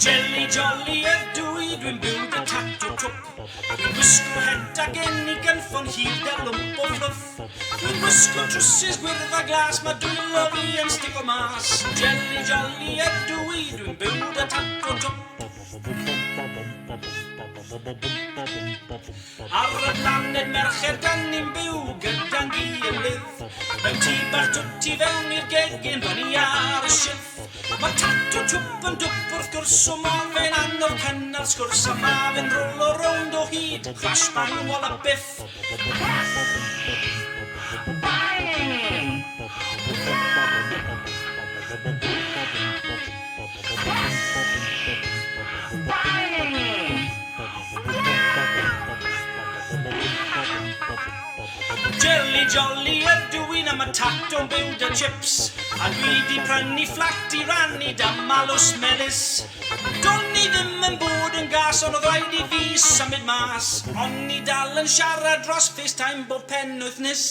Jelly jolly ydw I, dwi'n byw dy tato twp. Dwi'n wisgo het ag enigan ffon hyd a lwmp o fluff. Dwi'n wisgo trwsys gwyrdd a glas, mae dwi'n lofi yn stigo mas. Jelly jolly ydw I, dwi'n byw dy tato twp. Ar y blaned merched dan ni'n byw gyda'n gilydd. Mewn tŷ bach twti fewn i'r gegin fyny ar y shilff. Mae tato twp yn dwp wrth gwrs o mor fe'n anodd cynnar sgwrs a ma fe'n rolo rownd o hyd, crash bang wal a biff. Jelly jolly ydw I na mae tato'n byw dy chips. A dwi di prynu fflat I rannu da malws melys. Do'n I ddim yn bod yn gas ond oedd rhaid I fi symud mas. Ond I dal yn siarad dros FaceTime bob penwythnos.